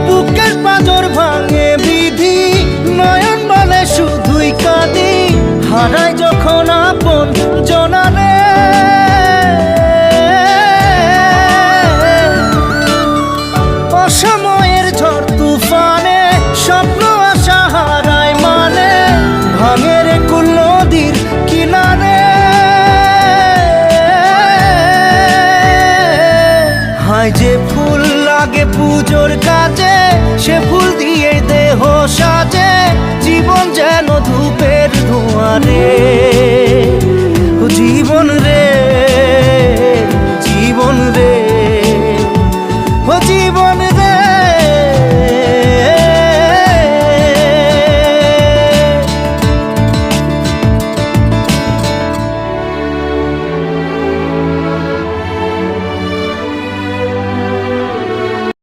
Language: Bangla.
বুকের পাঁজর ভাঙে বিধি, নয়ন বলে শুধুই কাঁদি, হারাই যখন আপন জনারে। অসময়ের ঝড় তুফানে স্বপ্ন আশা হারায় মানে, ভাঙে রে কুল নদীর কিনারে। হায় যে ফুল লাগে পুজোর কাজে, সে ফুল দিয়ে দেহ সাজে, জীবন যেন ধূপের ধোঁয়ারে। জীবন রে, জীবন রে, ও জীবন